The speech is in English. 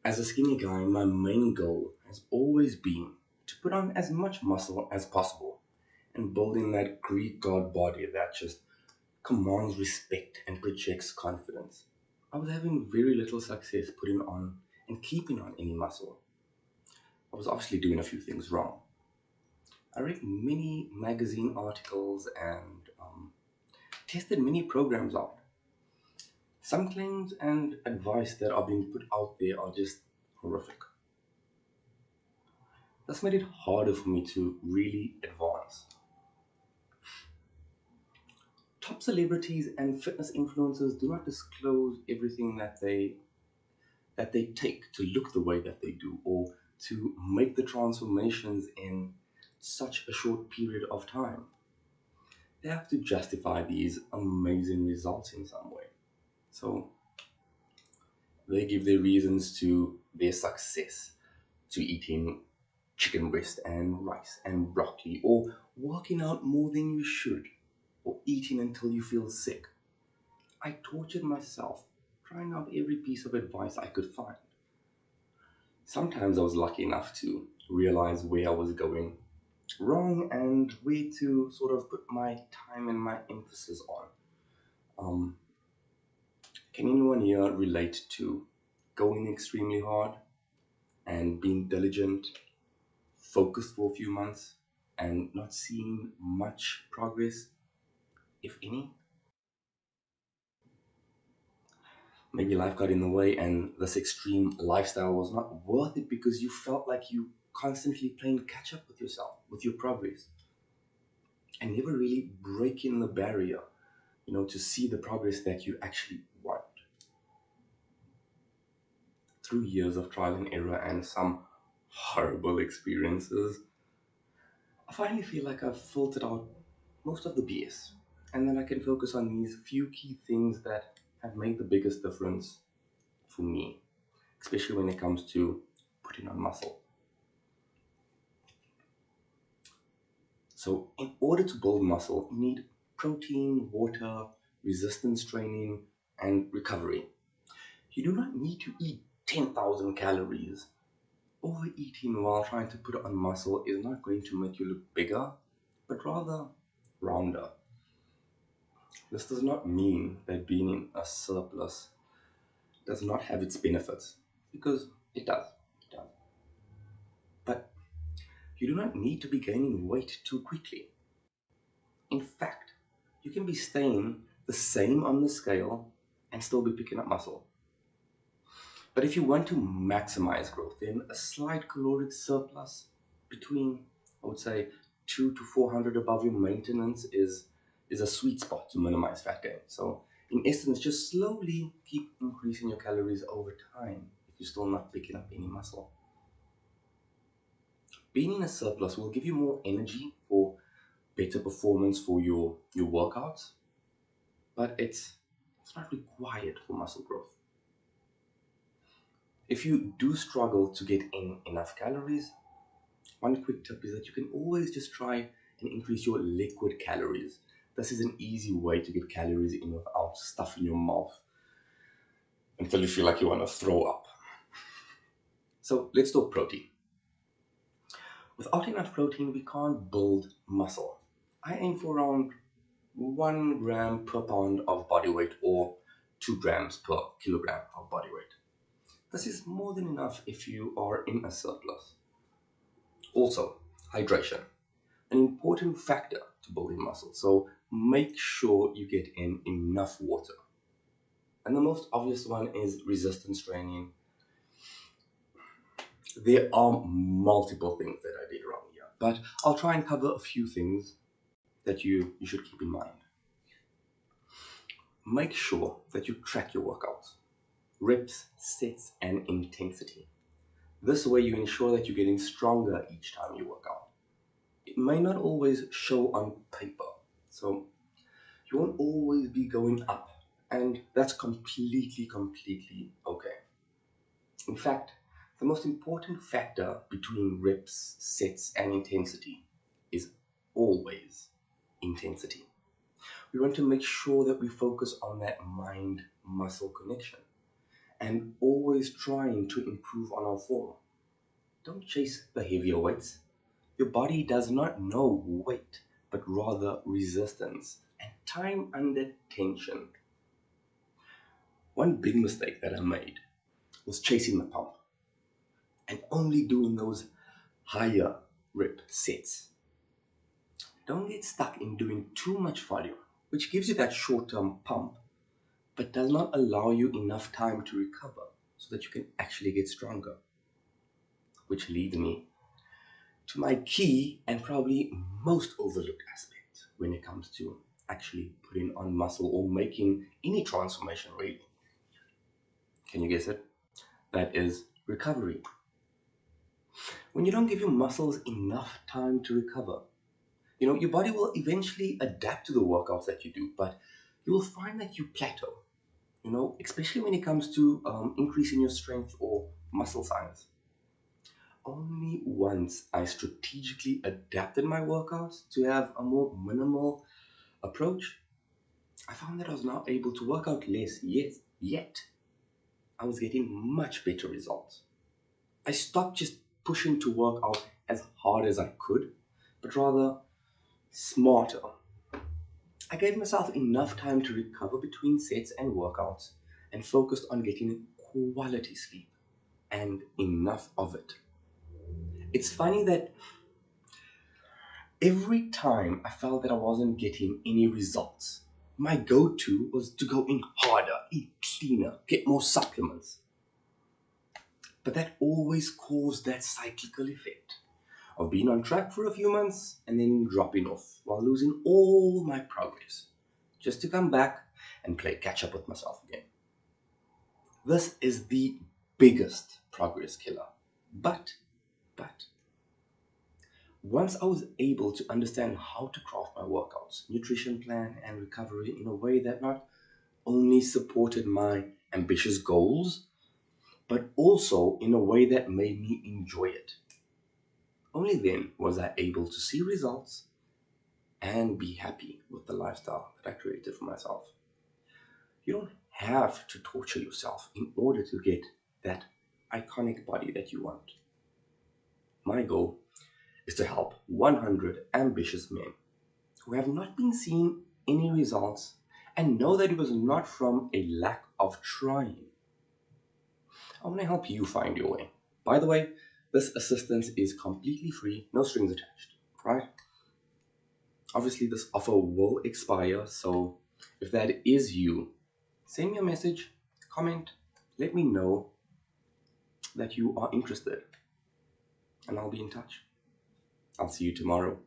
As a skinny guy, my main goal has always been to put on as much muscle as possible and building that Greek god body that just commands respect and projects confidence. I was having very little success putting on and keeping on any muscle. I was obviously doing a few things wrong. I read many magazine articles and tested many programs out. Some claims and advice that are being put out there are just horrific. This made it harder for me to really advance. Top celebrities and fitness influencers do not disclose everything that they take to look the way that they do or to make the transformations in such a short period of time. They have to justify these amazing results in some way. So they give their reasons to their success, to eating chicken breast and rice and broccoli, or working out more than you should, or eating until you feel sick. I tortured myself trying out every piece of advice I could find. Sometimes I was lucky enough to realize where I was going wrong and where to sort of put my time and my emphasis on. Um, can anyone here relate to going extremely hard and being diligent, focused for a few months, and not seeing much progress, if any? Maybe life got in the way and this extreme lifestyle was not worth it because you felt like you constantly playing catch up with yourself, with your progress, and never really breaking the barrier, to see the progress that you actually want. Through years of trial and error and some horrible experiences, I finally feel like I've filtered out most of the BS and that I can focus on these few key things that have made the biggest difference for me, especially when it comes to putting on muscle. So, in order to build muscle, you need protein, water, resistance training, and recovery. You do not need to eat 10,000 calories. Overeating while trying to put on muscle is not going to make you look bigger, but rather rounder. This does not mean that being in a surplus does not have its benefits, because it does. It does. But you do not need to be gaining weight too quickly. In fact, you can be staying the same on the scale and still be picking up muscle. But if you want to maximize growth, then a slight caloric surplus between, I would say, 2 to 400 above your maintenance is a sweet spot to minimize fat gain. So, in essence, just slowly keep increasing your calories over time if you're still not picking up any muscle. Being in a surplus will give you more energy for better performance for your workouts, but it's not required for muscle growth. If you do struggle to get in enough calories, one quick tip is that you can always just try and increase your liquid calories. This is an easy way to get calories in without stuffing your mouth until you feel like you want to throw up. So let's talk protein. Without enough protein, we can't build muscle. I aim for around 1 gram per pound of body weight or 2 grams per kilogram of body weight. This is more than enough if you are in a surplus. Also, hydration, an important factor to building muscle. So make sure you get in enough water. And the most obvious one is resistance training. There are multiple things that I did wrong here, but I'll try and cover a few things that you should keep in mind. Make sure that you track your workouts, reps, sets, and intensity. This way you ensure that you're getting stronger each time you work out. It may not always show on paper, so you won't always be going up, and that's completely okay. In fact, the most important factor between reps, sets, and intensity is always intensity. We want to make sure that we focus on that mind muscle connection. and always trying to improve on our form. Don't chase the heavier weights. Your body does not know weight, but rather resistance and time under tension. One big mistake that I made was chasing the pump and only doing those higher rep sets. Don't get stuck in doing too much volume, which gives you that short-term pump, but does not allow you enough time to recover so that you can actually get stronger. Which leads me to my key and probably most overlooked aspect when it comes to actually putting on muscle or making any transformation really. Can you guess it? That is recovery. When you don't give your muscles enough time to recover, your body will eventually adapt to the workouts that you do, but you will find that you plateau, especially when it comes to increasing your strength or muscle size. Only once I strategically adapted my workouts to have a more minimal approach, I found that I was now able to work out less, yet I was getting much better results. I stopped just pushing to work out as hard as I could, but rather smarter. I gave myself enough time to recover between sets and workouts and focused on getting quality sleep and enough of it. It's funny that every time I felt that I wasn't getting any results, my go-to was to go in harder, eat cleaner, get more supplements. But that always caused that cyclical effect of being on track for a few months and then dropping off while losing all my progress, just to come back and play catch up with myself again. This is the biggest progress killer. But once I was able to understand how to craft my workouts, nutrition plan, and recovery in a way that not only supported my ambitious goals, but also in a way that made me enjoy it, only then was I able to see results and be happy with the lifestyle that I created for myself. You don't have to torture yourself in order to get that iconic body that you want. My goal is to help 100 ambitious men who have not been seeing any results and know that it was not from a lack of trying. I want to help you find your way. By the way, this assistance is completely free, no strings attached, right? Obviously, this offer will expire, so if that is you, send me a message, comment, let me know that you are interested, and I'll be in touch. I'll see you tomorrow.